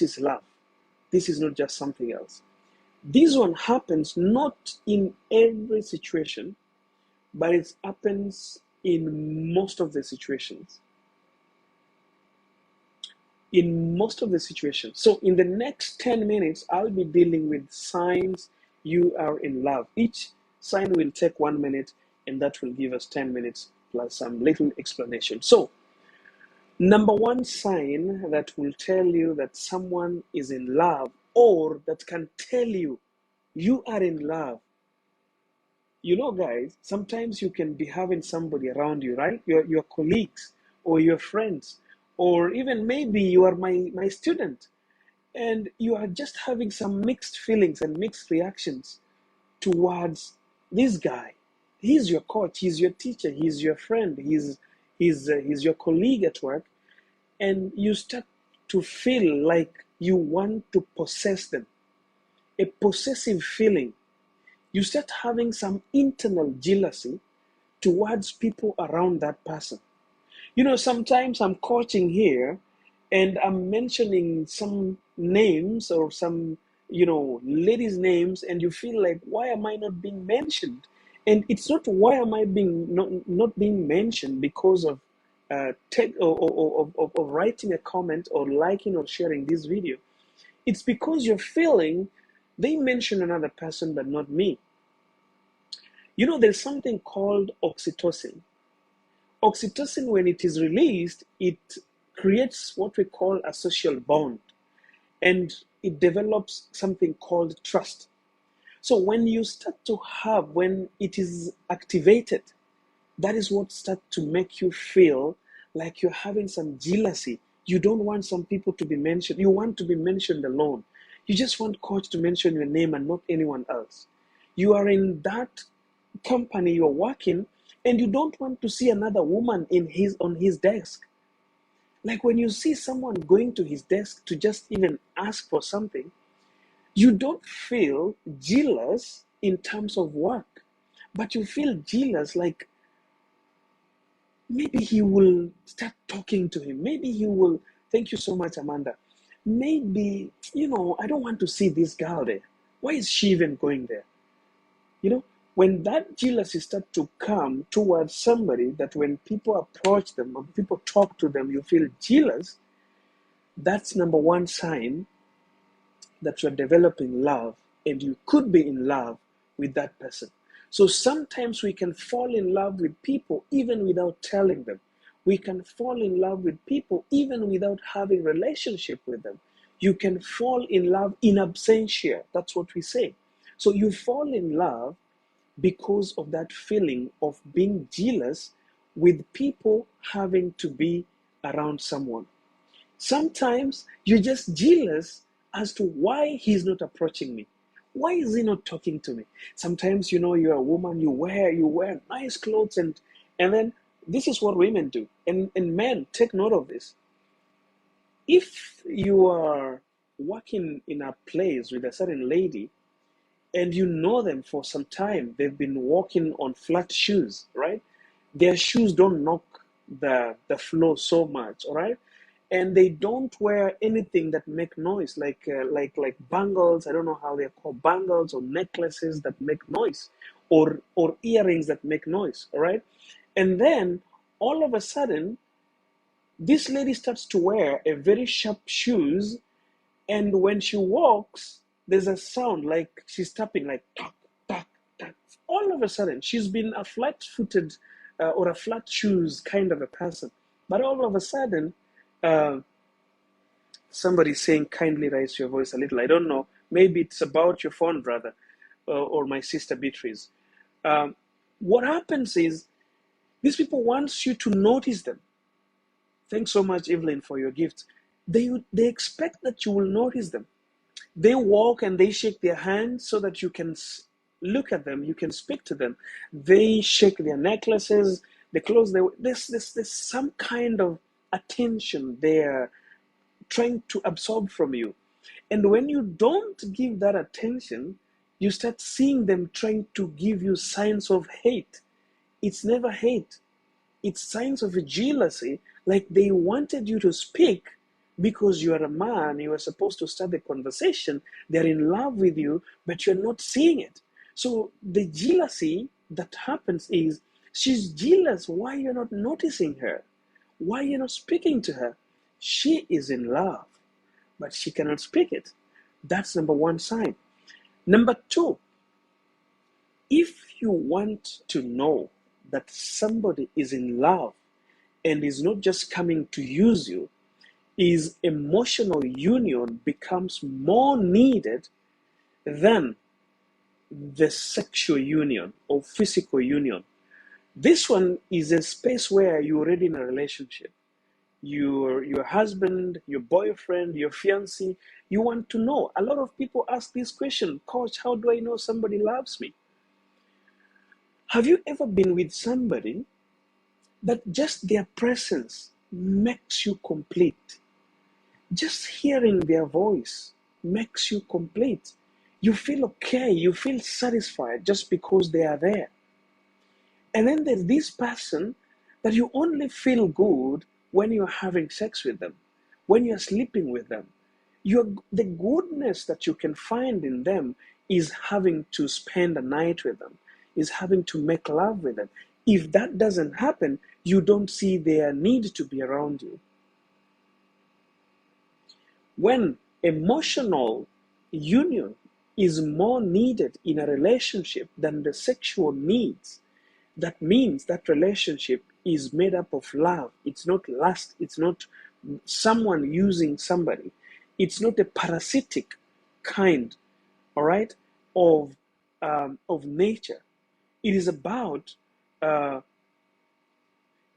is love. This is not just something else. This one happens not in every situation, but it happens in most of the situations. In most of the situations. So in the next 10 minutes, I'll be dealing with signs you are in love. Each sign will take 1 minute, and that will give us 10 minutes plus some little explanation. So, number one sign that will tell you that someone is in love, or that can tell you you are in love. You know, guys, sometimes you can be having somebody around you, right? Your colleagues or your friends, or even maybe you are my student, and you are just having some mixed feelings and mixed reactions towards this guy. He's your coach, he's your teacher, he's your friend, he's your colleague at work, and you start to feel like you want to possess them, a possessive feeling. You start having some internal jealousy towards people around that person. You know, sometimes I'm coaching here and I'm mentioning some names or some, ladies' names, and you feel like, why am I not being mentioned? And it's not why am I being not being mentioned because of of writing a comment or liking or sharing this video. It's because you're feeling they mention another person but not me. You know, there's something called oxytocin. Oxytocin, when it is released, it creates what we call a social bond, and it develops something called trust. So when you start to when it is activated, that is what starts to make you feel like you're having some jealousy. You don't want some people to be mentioned. You want to be mentioned alone. You just want coach to mention your name and not anyone else. You are in that company, you're working, and you don't want to see another woman on his desk. Like when you see someone going to his desk to just even ask for something, you don't feel jealous in terms of work, but you feel jealous like maybe he will start talking to him. Maybe he will, thank you so much, Amanda. Maybe, I don't want to see this girl there. Why is she even going there? When that jealousy starts to come towards somebody, that when people approach them, when people talk to them, you feel jealous, that's number one sign that you're developing love, and you could be in love with that person. So sometimes we can fall in love with people even without telling them. We can fall in love with people even without having a relationship with them. You can fall in love in absentia. That's what we say. So you fall in love because of that feeling of being jealous with people having to be around someone. Sometimes you're just jealous as to why he's not approaching me. Why is he not talking to me? Sometimes, you're a woman, you wear nice clothes, and then this is what women do. And men, take note of this. If you are working in a place with a certain lady, and you know them for some time, they've been walking on flat shoes, right? Their shoes don't knock the floor so much, all right? And they don't wear anything that make noise, like bangles. I don't know how they're called, bangles or necklaces that make noise, or earrings that make noise, all right? And then all of a sudden, this lady starts to wear a very sharp shoes, and when she walks, there's a sound like she's tapping, like tuck, tuck, tuck. All of a sudden, she's been a flat-footed or a flat shoes kind of a person. But all of a sudden, somebody's saying, kindly raise your voice a little. I don't know. Maybe it's about your phone, brother, or my sister Beatrice. What happens is, these people want you to notice them. Thanks so much, Evelyn, for your gift. They expect that you will notice them. They walk and they shake their hands so that you can look at them, you can speak to them. They shake their necklaces, the clothes. There's some kind of attention they're trying to absorb from you. And when you don't give that attention, you start seeing them trying to give you signs of hate. It's never hate. It's signs of jealousy, like they wanted you to speak, Because you are a man, you are supposed to start the conversation. They're in love with you, but you're not seeing it. So the jealousy that happens is she's jealous why you're not noticing her, why you're not speaking to her. She is in love, but she cannot speak it. That's number one sign. Number two, if you want to know that somebody is in love and is not just coming to use you, is emotional union becomes more needed than the sexual union or physical union. This one is a space where you're already in a relationship. Your husband, your boyfriend, your fiancé, you want to know. A lot of people ask this question, Coach, how do I know somebody loves me? Have you ever been with somebody that just their presence makes you complete? Just hearing their voice makes you complete. You feel okay, you feel satisfied just because they are there. And then there's this person that you only feel good when you're having sex with them, when you're sleeping with them. The goodness that you can find in them is having to spend a night with them, is having to make love with them. If that doesn't happen, you don't see their need to be around you. When emotional union is more needed in a relationship than the sexual needs, that means that relationship is made up of love. It's not lust. It's not someone using somebody. It's not a parasitic kind, all right, of nature. It is about uh,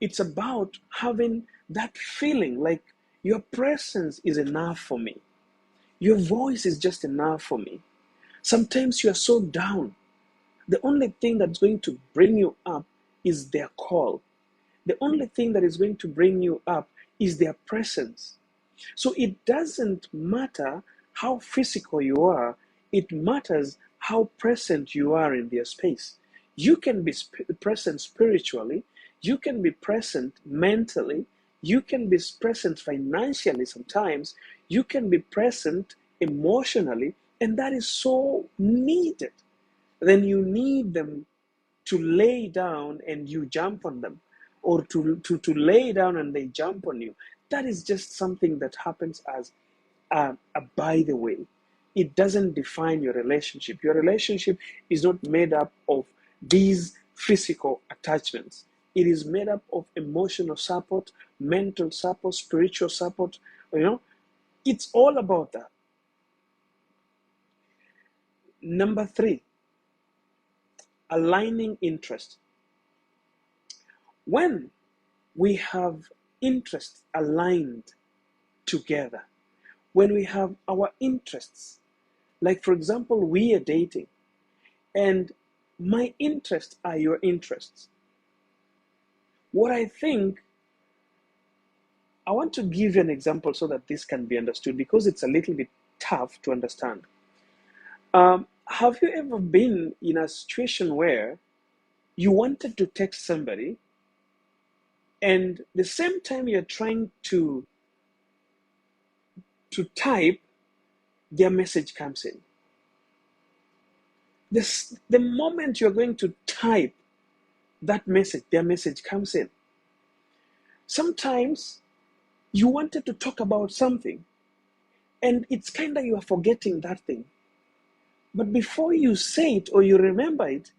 it's about having that feeling like your presence is enough for me. Your voice is just enough for me. Sometimes you are so down. The only thing that's going to bring you up is their call. The only thing that is going to bring you up is their presence. So it doesn't matter how physical you are, it matters how present you are in their space. You can be present spiritually, you can be present mentally, you can be present financially sometimes, you can be present emotionally, and that is so needed. Then you need them to lay down and you jump on them, or to lay down and they jump on you. That is just something that happens as a by the way. It doesn't define your relationship. Your relationship is not made up of these physical attachments. It is made up of emotional support, mental support, spiritual support. It's all about that. Number three, aligning interest. When we have interests aligned together, when we have our interests, like for example, we are dating and my interests are your interests. What I think, I want to give you an example so that this can be understood because it's a little bit tough to understand. Have you ever been in a situation where you wanted to text somebody and the same time you're trying to type, their message comes in? The moment you're going to type that message, their message comes in. Sometimes you wanted to talk about something and it's kind of you are forgetting that thing. But before you say it or you remember it,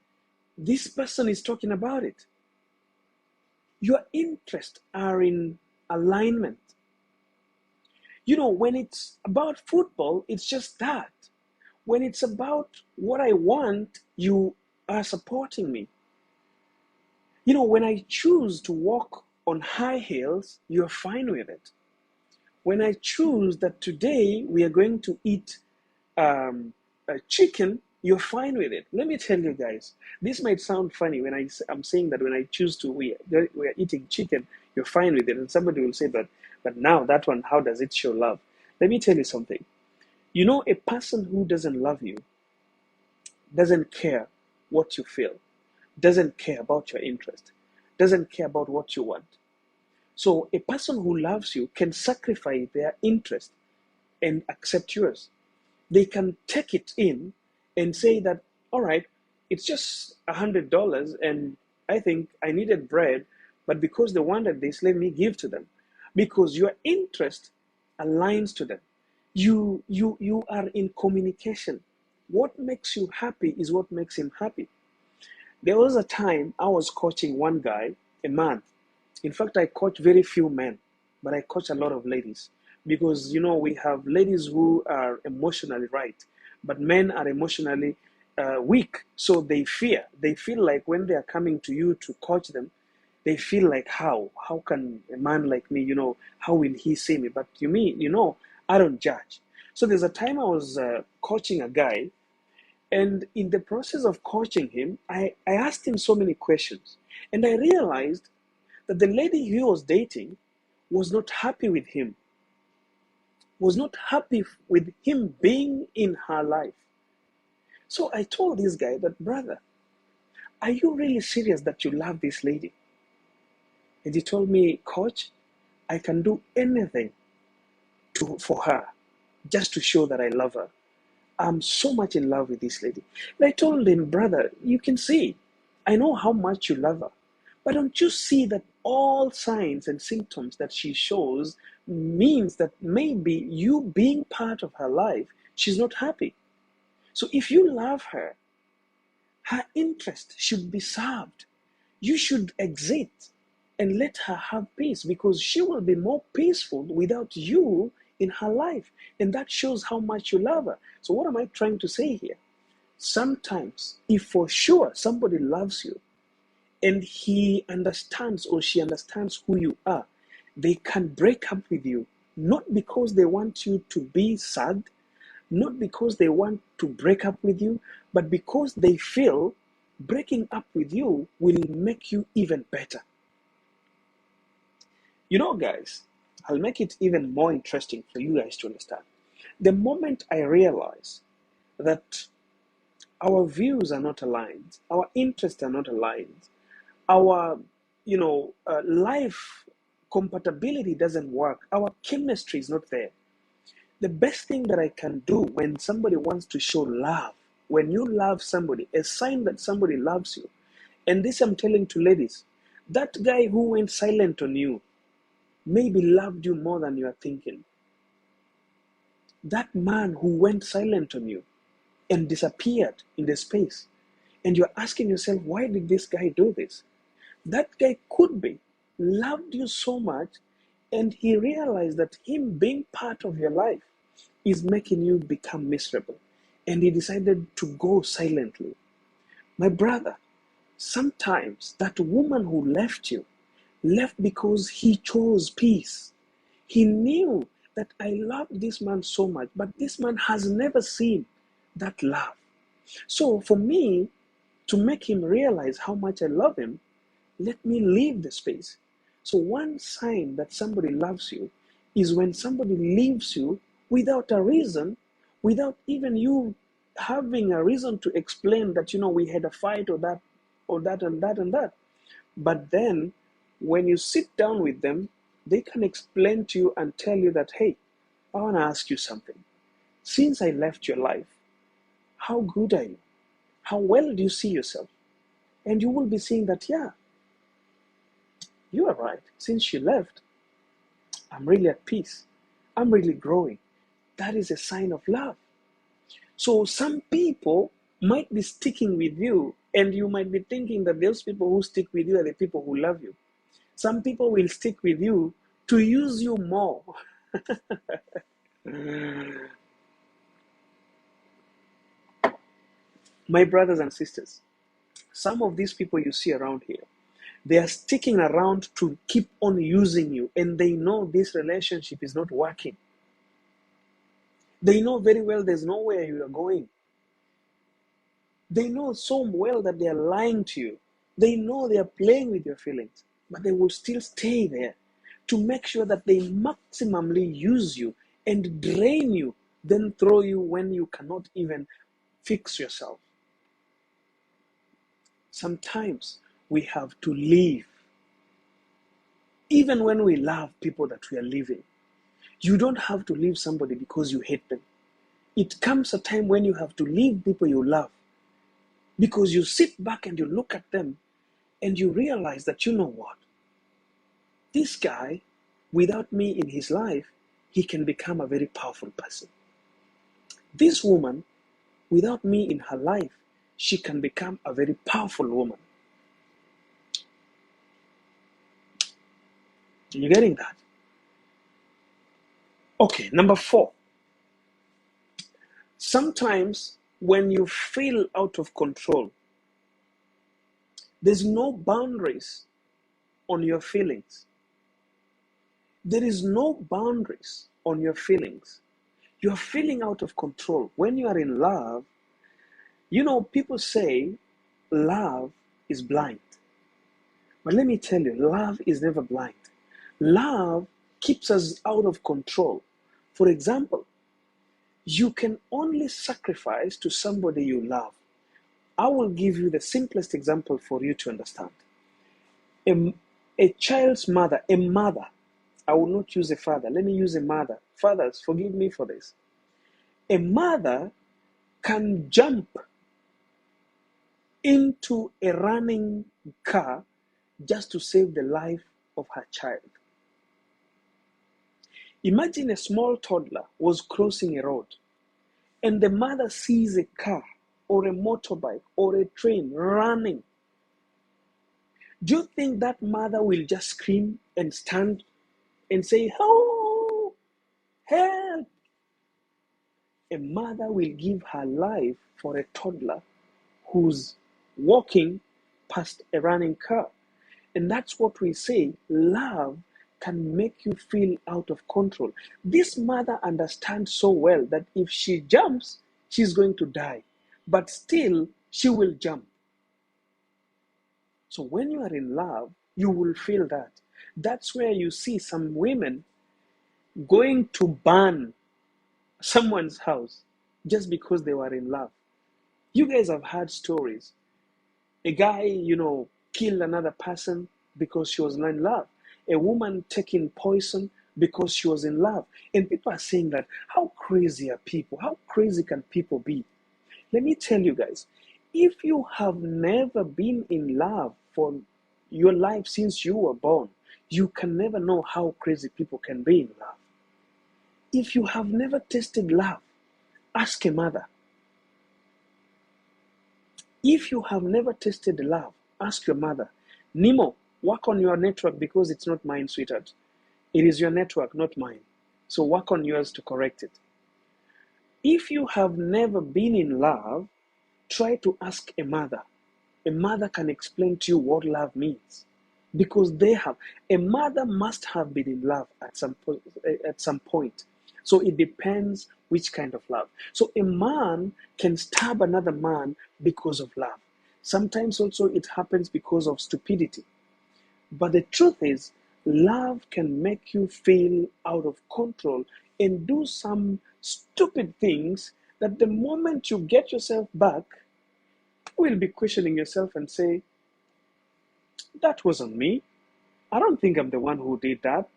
this person is talking about it. Your interests are in alignment. When it's about football, it's just that. When it's about what I want, you are supporting me. When I choose to walk on high heels, you're fine with it. When I choose that today we are going to eat chicken, you're fine with it. Let me tell you guys, this might sound funny when I'm saying that when I choose to, we are eating chicken, you're fine with it. And somebody will say, but now that one, how does it show love? Let me tell you something. A person who doesn't love you doesn't care what you feel, doesn't care about your interest, doesn't care about what you want. So a person who loves you can sacrifice their interest and accept yours. They can take it in and say that, all right, it's just $100 and I think I needed bread, but because they wanted this, let me give to them. Because your interest aligns to them. You are in communication. What makes you happy is what makes him happy. There was a time I was coaching one guy, a man. In fact, I coach very few men, but I coach a lot of ladies because we have ladies who are emotionally right, but men are emotionally weak. So they fear. They feel like when they are coming to you to coach them, they feel like how can a man like me, how will he see me? But I don't judge. So there's a time I was coaching a guy, and in the process of coaching him, I asked him so many questions. And I realized that the lady he was dating was not happy with him, was not happy with him being in her life. So I told this guy that, brother, are you really serious that you love this lady? And he told me, coach, I can do anything for her just to show that I love her. I'm so much in love with this lady. And I told him, brother, you can see, I know how much you love her. But don't you see that all signs and symptoms that she shows means that maybe you being part of her life, she's not happy. So if you love her, her interest should be served. You should exit and let her have peace because she will be more peaceful without you in her life. And that shows how much you love her. So what am I trying to say here? Sometimes, if for sure somebody loves you and he understands or she understands who you are, they can break up with you, not because they want you to be sad, not because they want to break up with you, but because they feel breaking up with you will make you even better. Guys, I'll make it even more interesting for you guys to understand. The moment I realize that our views are not aligned, our interests are not aligned, our, life compatibility doesn't work, our chemistry is not there. The best thing that I can do when somebody wants to show love, when you love somebody, a sign that somebody loves you, and this I'm telling to ladies, that guy who went silent on you maybe loved you more than you are thinking. That man who went silent on you and disappeared in the space, and you're asking yourself, why did this guy do this? That guy could be loved you so much, and he realized that him being part of your life is making you become miserable, and he decided to go silently. My brother, sometimes that woman who left because he chose peace. He knew that I love this man so much, but this man has never seen that love. So for me to make him realize how much I love him, let me leave the space. So one sign that somebody loves you is when somebody leaves you without a reason, without even you having a reason to explain that, we had a fight or that and that and that. But then when you sit down with them, they can explain to you and tell you that, hey, I want to ask you something. Since I left your life, how good are you? How well do you see yourself? And you will be seeing that, yeah, you are right. Since you left, I'm really at peace. I'm really growing. That is a sign of love. So some people might be sticking with you, and you might be thinking that those people who stick with you are the people who love you. Some people will stick with you to use you more. My brothers and sisters, some of these people you see around here, they are sticking around to keep on using you, and they know this relationship is not working. They know very well there's nowhere you are going. They know so well that they are lying to you. They know they are playing with your feelings, but they will still stay there to make sure that they maximally use you and drain you, then throw you when you cannot even fix yourself. Sometimes we have to leave. Even when we love people that we are leaving, you don't have to leave somebody because you hate them. It comes a time when you have to leave people you love because you sit back and you look at them and you realize that, you know what? This guy, without me in his life, he can become a very powerful person. This woman, without me in her life, she can become a very powerful woman. Are you getting that? Okay, number 4. Sometimes when you feel out of control, there's no boundaries on your feelings. There is no boundaries on your feelings. You're feeling out of control. When you are in love, people say love is blind. But let me tell you, love is never blind. Love keeps us out of control. For example, you can only sacrifice to somebody you love. I will give you the simplest example for you to understand. A child's mother, a mother, I will not use a father, let me use a mother. Fathers, forgive me for this. A mother can jump into a running car just to save the life of her child. Imagine a small toddler was crossing a road and the mother sees a car or a motorbike or a train running. Do you think that mother will just scream and stand and say, "Oh, help"? A mother will give her life for a toddler who's walking past a running car. And that's what we say, love can make you feel out of control. This mother understands so well that if she jumps, she's going to die. But still, she will jump. So when you are in love, you will feel that. That's where you see some women going to burn someone's house just because they were in love. You guys have heard stories. A guy, killed another person because she was in love. A woman taking poison because she was in love. And people are saying that, how crazy are people? How crazy can people be? Let me tell you guys, if you have never been in love for your life since you were born, you can never know how crazy people can be in love. If you have never tasted love, ask a mother. If you have never tasted love, ask your mother. Nemo, work on your network because it's not mine, sweetheart. It is your network, not mine. So work on yours to correct it. If you have never been in love, try to ask a mother. A mother can explain to you what love means. Because a mother must have been in love at some point. So it depends which kind of love. So a man can stab another man because of love. Sometimes also it happens because of stupidity. But the truth is, love can make you feel out of control and do some stupid things that the moment you get yourself back, you will be questioning yourself and say, that wasn't me. I don't think I'm the one who did that.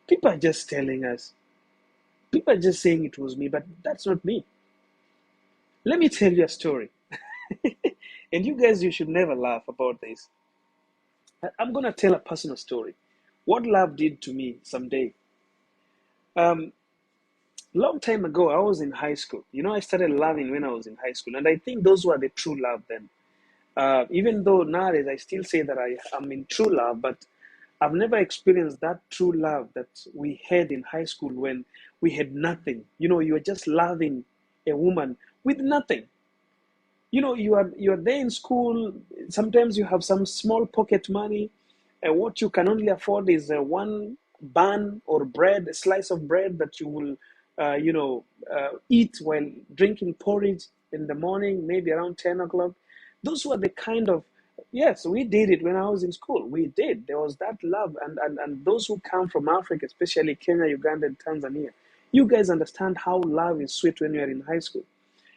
People are just telling us. People are just saying it was me, but that's not me. Let me tell you a story. And you should never laugh about this. I'm going to tell a personal story. What love did to me someday. Long time ago, I was in high school. I started loving when I was in high school. And I think those were the true love then. Even though nowadays I still say that I am in true love, but I've never experienced that true love that we had in high school when we had nothing. You are just loving a woman with nothing. You are there in school. Sometimes you have some small pocket money, and what you can only afford is one bun or bread, a slice of bread that you will, eat while drinking porridge in the morning, maybe around 10 o'clock. Those were the kind of, yes, we did it when I was in school. We did. There was that love, and those who come from Africa, especially Kenya, Uganda, and Tanzania, you guys understand how love is sweet when you are in high school.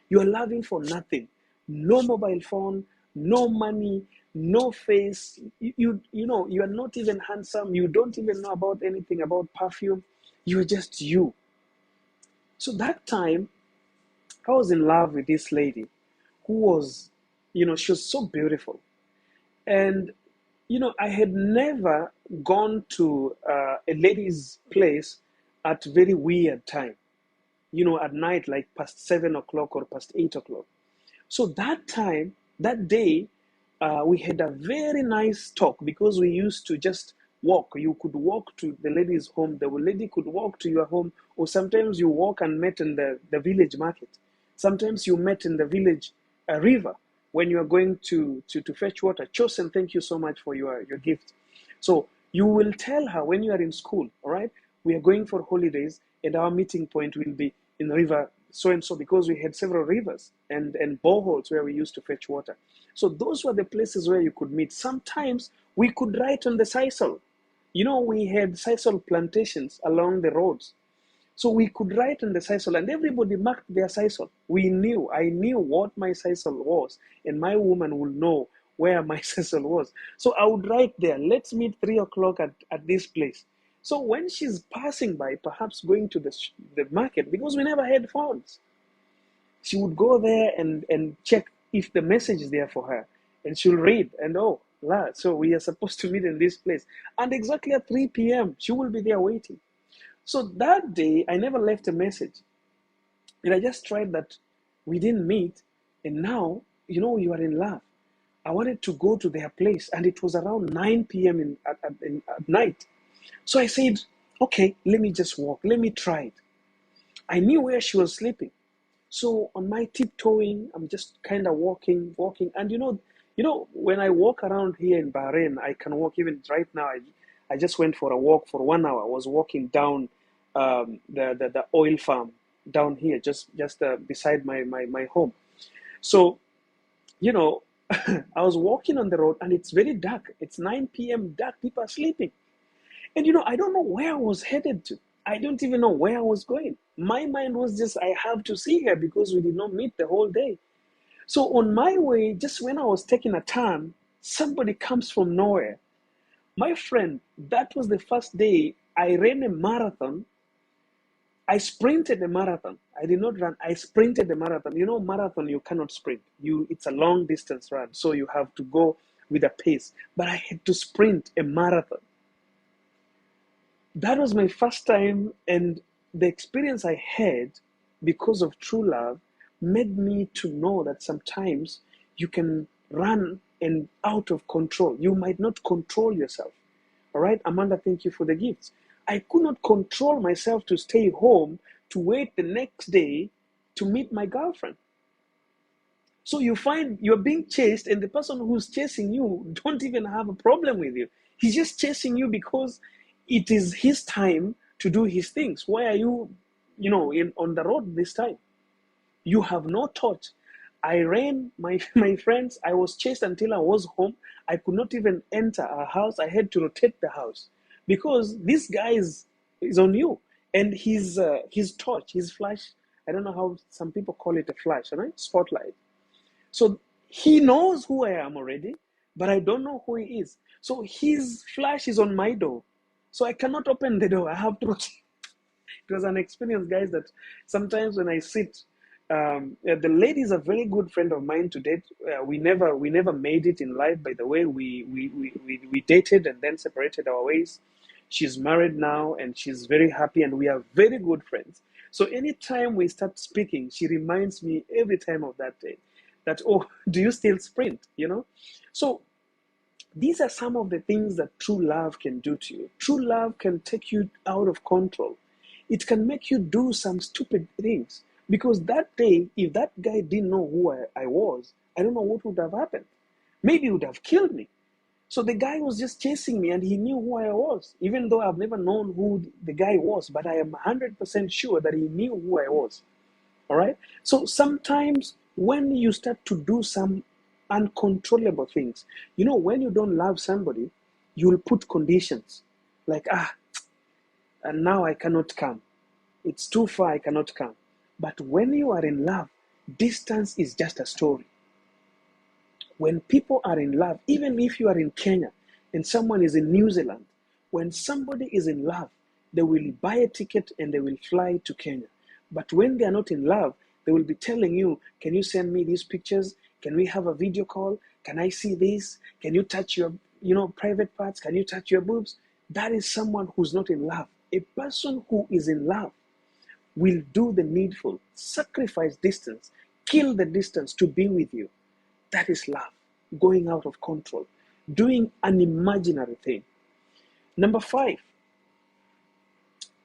You are loving for nothing. No mobile phone, no money, no face. You know, you are not even handsome. You don't even know about anything about perfume. You're just you. So that time, I was in love with this lady who was, she was so beautiful. And, I had never gone to a lady's place at very weird time, at night, like past 7 o'clock or past 8 o'clock. So that time, that day, we had a very nice talk because we used to just walk. You could walk to the lady's home, the lady could walk to your home, or sometimes you walk and met in the village market. Sometimes you met in the village river when you are going to fetch water. Chosen, thank you so much for your gift. So you will tell her when you are in school, all right, we are going for holidays and our meeting point will be in river so and so, because we had several rivers and boreholes where we used to fetch water. So those were the places where you could meet. Sometimes we could write on the sisal. We had sisal plantations along the roads. So we could write on the sisal and everybody marked their sisal. I knew what my sisal was, and my woman would know where my sisal was. So I would write there, let's meet 3 o'clock at this place. So when she's passing by, perhaps going to the market, because we never had phones, she would go there and check if the message is there for her. And she'll read and, oh, la, so we are supposed to meet in this place. And exactly at 3 p.m., she will be there waiting. So that day, I never left a message. And I just tried that. We didn't meet. And now, you are in love. I wanted to go to their place. And it was around 9 p.m. At night. So I said, okay, let me just walk. Let me try it. I knew where she was sleeping. So on my tiptoeing, I'm just kind of walking. And when I walk around here in Bahrain, I can walk even right now. I just went for a walk for 1 hour. I was walking down the oil farm down here, just beside my home. So, I was walking on the road and it's very dark. It's 9 p.m. dark. People are sleeping. And I don't know where I was headed to. I don't even know where I was going. My mind was just, I have to see her because we did not meet the whole day. So on my way, just when I was taking a turn, somebody comes from nowhere. My friend, that was the first day I ran a marathon. I sprinted a marathon. I did not run. I sprinted a marathon. Marathon, you cannot sprint. It's a long distance run, so you have to go with a pace. But I had to sprint a marathon. That was my first time, and the experience I had because of true love made me to know that sometimes you can run and out of control. You might not control yourself. All right, Amanda, thank you for the gifts. I could not control myself to stay home to wait the next day to meet my girlfriend. So you find you're being chased, and the person who's chasing you don't even have a problem with you. He's just chasing you because it is his time to do his things. Why are you, on the road this time? You have no thought. I ran my friends. I was chased until I was home. I could not even enter a house. I had to rotate the house because this guy is on you, and his torch, his flash. I don't know how some people call it a flash, right? Spotlight. So he knows who I am already, but I don't know who he is. So his flash is on my door. So I cannot open the door. I have to. It was an experience, guys, that sometimes when I sit, the lady is a very good friend of mine to date. We never made it in life, by the way. We dated and then separated our ways. She's married now and she's very happy, and we are very good friends. So anytime we start speaking, she reminds me every time of that day that, oh, do you still sprint? So these are some of the things that true love can do to you. True love can take you out of control. It can make you do some stupid things. Because that day, if that guy didn't know who I was, I don't know what would have happened. Maybe he would have killed me. So the guy was just chasing me and he knew who I was, even though I've never known who the guy was, but I am 100% sure that he knew who I was. All right? So sometimes when you start to do some uncontrollable things, when you don't love somebody, you'll put conditions like, and now I cannot come. It's too far, I cannot come. But when you are in love, distance is just a story. When people are in love, even if you are in Kenya and someone is in New Zealand, when somebody is in love, they will buy a ticket and they will fly to Kenya. But when they are not in love, they will be telling you, can you send me these pictures? Can we have a video call? Can I see this? Can you touch your, private parts? Can you touch your boobs? That is someone who's not in love. A person who is in love will do the needful, sacrifice distance, kill the distance to be with you. That is love, going out of control, doing an imaginary thing. Number 5,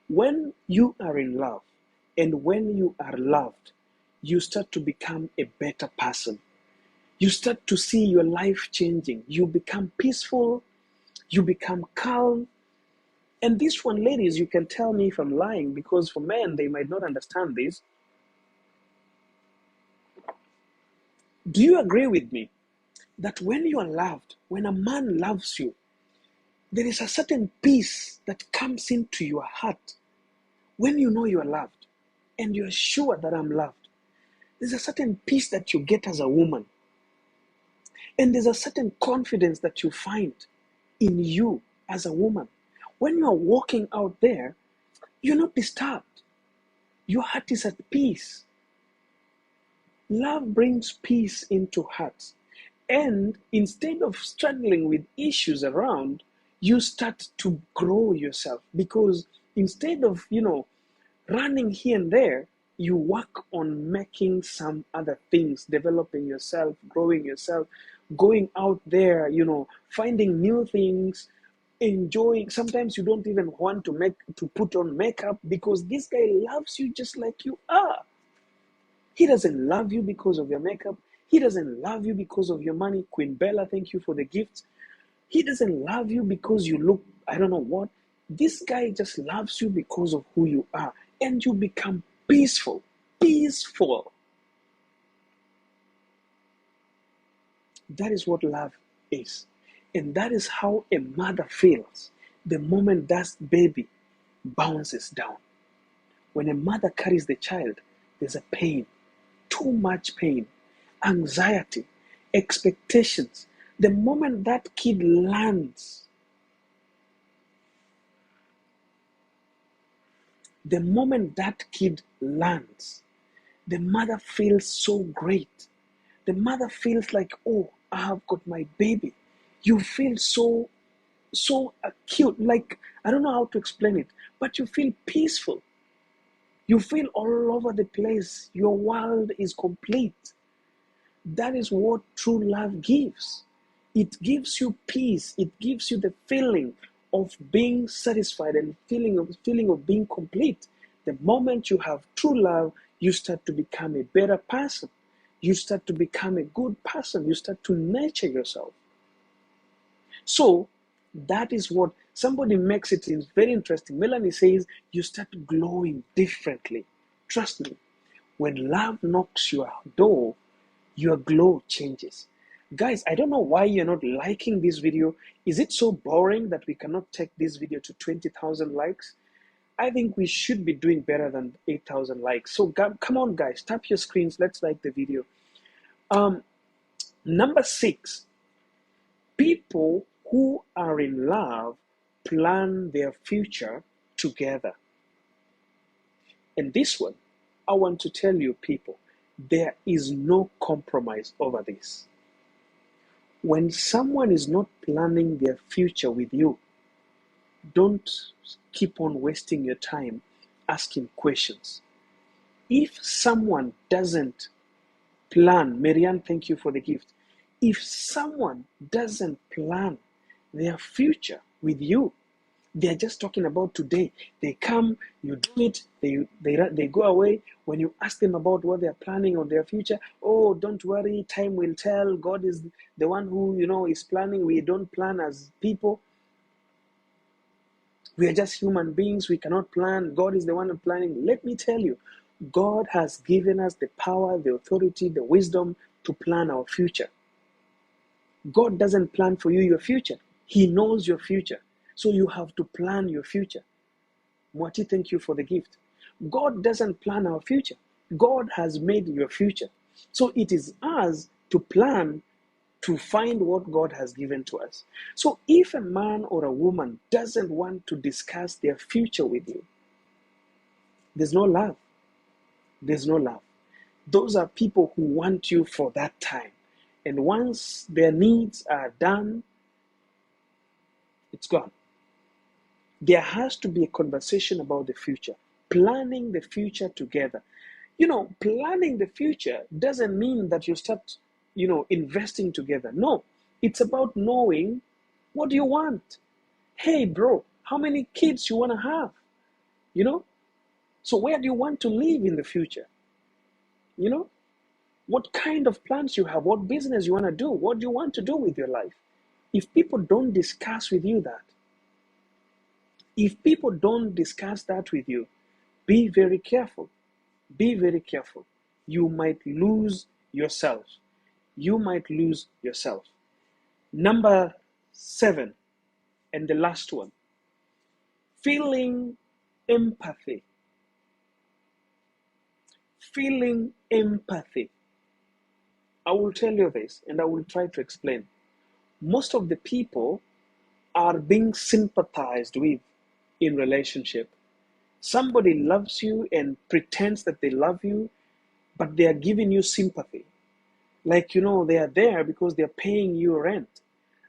when you are in love and when you are loved, you start to become a better person. You start to see your life changing. You become peaceful. You become calm. And this one, ladies, you can tell me if I'm lying, because for men, they might not understand this. Do you agree with me that when you are loved, when a man loves you, there is a certain peace that comes into your heart when you know you are loved and you're sure that I'm loved? There's a certain peace that you get as a woman. And there's a certain confidence that you find in you as a woman. When you are walking out there, you're not disturbed. Your heart is at peace. Love brings peace into hearts. And instead of struggling with issues around, you start to grow yourself. Because instead of, running here and there, you work on making some other things, developing yourself, growing yourself, going out there, finding new things, enjoying. Sometimes you don't even want to put on makeup because this guy loves you just like you are. He doesn't love you because of your makeup. He doesn't love you because of your money. Queen Bella, thank you for the gifts. He doesn't love you because you look, I don't know what. This guy just loves you because of who you are. And you become peaceful. Peaceful. That is what love is. And that is how a mother feels the moment that baby bounces down. When a mother carries the child, there's a pain, too much pain, anxiety, expectations. The moment that kid lands, the mother feels so great. The mother feels like, oh, I have got my baby. You feel so acute, like, I don't know how to explain it, but you feel peaceful. You feel all over the place. Your world is complete. That is what true love gives. It gives you peace. It gives you the feeling of being satisfied and feeling of being complete. The moment you have true love, you start to become a better person. You start to become a good person. You start to nurture yourself. So that is what somebody makes it very interesting. Melanie says you start glowing differently. Trust me, when love knocks your door, your glow changes. Guys, I don't know why you're not liking this video. Is it so boring that we cannot take this video to 20,000 likes? I think we should be doing better than 8,000 likes. So come on, guys, tap your screens. Let's like the video. Number 6, people who are in love plan their future together. And this one, I want to tell you people, there is no compromise over this. When someone is not planning their future with you, don't keep on wasting your time asking questions. If someone doesn't plan, Marianne, thank you for the gift. If someone doesn't plan their future with you, they're just talking about today. They come, you do it, they go away. When you ask them about what they're planning on their future, oh, don't worry, time will tell. God is the one who, is planning. We don't plan as people. We are just human beings. We cannot plan. God is the one planning. Let me tell you, God has given us the power, the authority, the wisdom to plan our future. God doesn't plan for you your future. He knows your future. So you have to plan your future. Mwati, thank you for the gift. God doesn't plan our future. God has made your future. So it is us to plan to find what God has given to us. So if a man or a woman doesn't want to discuss their future with you, there's no love. There's no love. Those are people who want you for that time. And once their needs are done, it's gone. There has to be a conversation about the future, planning the future together. Planning the future doesn't mean that you start, investing together. No, it's about knowing what do you want. Hey, bro, how many kids you want to have? You know, so where do you want to live in the future? You know, what kind of plans you have, what business you want to do, what do you want to do with your life? If people don't discuss with you that, if people don't discuss that with you, be very careful. Be very careful. You might lose yourself. You might lose yourself. Number 7, and the last one, feeling empathy. Feeling empathy. I will tell you this and I will try to explain. Most of the people are being sympathized with in relationship. Somebody loves you and pretends that they love you, but they are giving you sympathy. Like, they are there because they are paying you rent.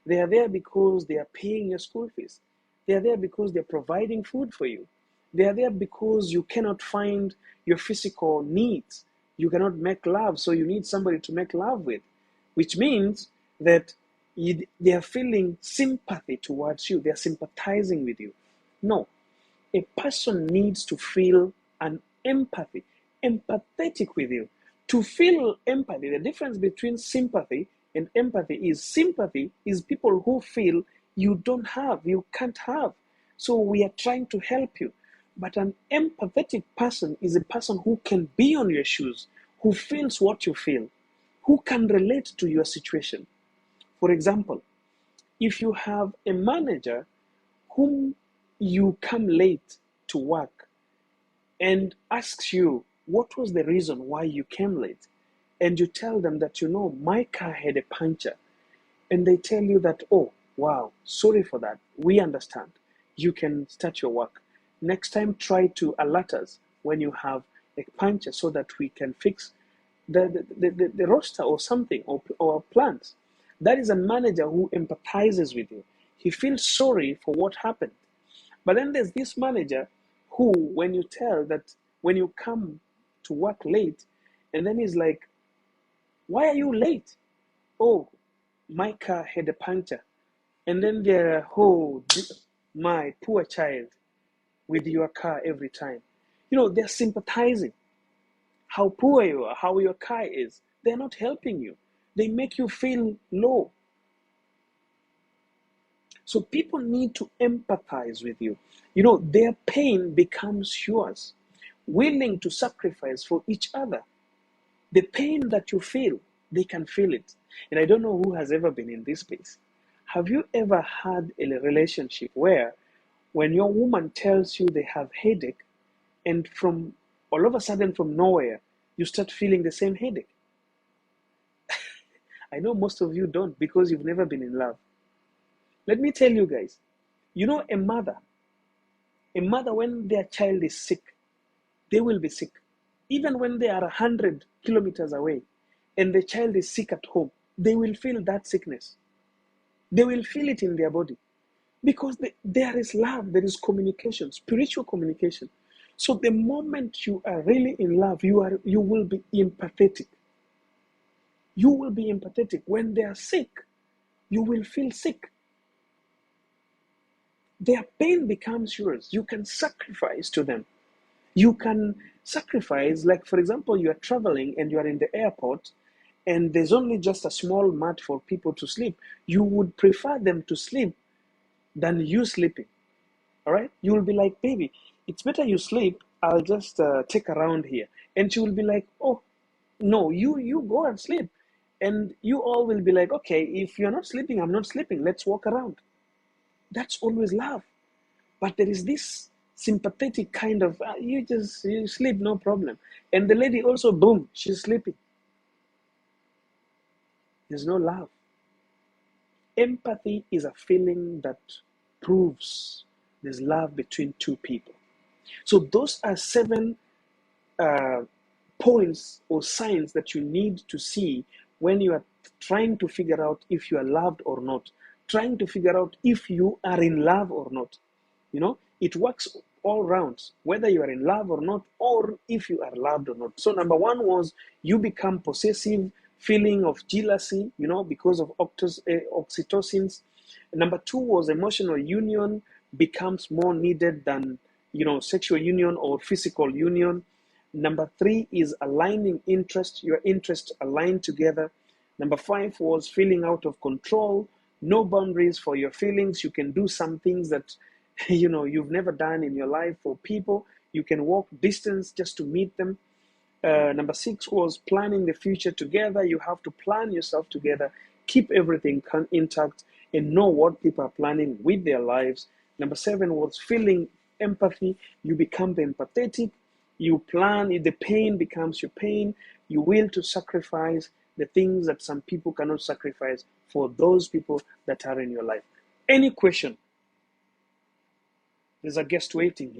They are there because they are paying your school fees. They are there because they're providing food for you. They are there because you cannot find your physical needs. You cannot make love, so you need somebody to make love with, which means that they are feeling sympathy towards you. They are sympathizing with you. No, a person needs to feel an empathy, empathetic with you. To feel empathy, the difference between sympathy and empathy is sympathy is people who feel you don't have, you can't have. So we are trying to help you. But an empathetic person is a person who can be on your shoes, who feels what you feel, who can relate to your situation. For example, if you have a manager whom you come late to work and asks you what was the reason why you came late, and you tell them that my car had a puncture, and they tell you that, oh wow, sorry for that, we understand, you can start your work. Next time try to alert us when you have a puncture so that we can fix the roster or something, or plans. That is a manager who empathizes with you. He feels sorry for what happened. But then there's this manager who, when you come to work late, and then he's like, why are you late? Oh, my car had a puncture. And then they're, oh, my poor child, with your car every time. They're sympathizing. How poor you are, how your car is. They're not helping you. They make you feel low. So people need to empathize with you. Their pain becomes yours. Willing to sacrifice for each other. The pain that you feel, they can feel it. And I don't know who has ever been in this space. Have you ever had a relationship where when your woman tells you they have headache, and from all of a sudden from nowhere, you start feeling the same headache? I know most of you don't because you've never been in love. Let me tell you guys, a mother, when their child is sick, they will be sick. Even when they are 100 kilometers away and the child is sick at home, they will feel that sickness. They will feel it in their body because there is love, there is communication, spiritual communication. So the moment you are really in love, you will be empathetic. You will be empathetic. When they are sick, you will feel sick. Their pain becomes yours. You can sacrifice to them. You can sacrifice, like for example, you are traveling and you are in the airport and there's only just a small mat for people to sleep. You would prefer them to sleep than you sleeping. All right? You will be like, baby, it's better you sleep. I'll just take around here. And she will be like, oh, no, you go and sleep. And you all will be like, okay, if you're not sleeping, I'm not sleeping. Let's walk around. That's always love. But there is this sympathetic kind of, you sleep, no problem. And the lady also, boom, she's sleeping. There's no love. Empathy is a feeling that proves there's love between two people. So those are seven uh, points or signs that you need to see when you are trying to figure out if you are loved or not, trying to figure out if you are in love or not. It works all rounds, whether you are in love or not, or if you are loved or not. So number one was you become possessive, feeling of jealousy, because of oxytocins. Number two was emotional union becomes more needed than sexual union or physical union. Number three is aligning interest, your interests aligned together. Number five was feeling out of control, no boundaries for your feelings. You can do some things that you've never done in your life for people. You can walk distance just to meet them. Number six was planning the future together. You have to plan yourself together, keep everything intact, and know what people are planning with their lives. Number seven was feeling empathy. You become empathetic. You plan, the pain becomes your pain. You will to sacrifice the things that some people cannot sacrifice for those people that are in your life. Any question? There's a guest waiting here.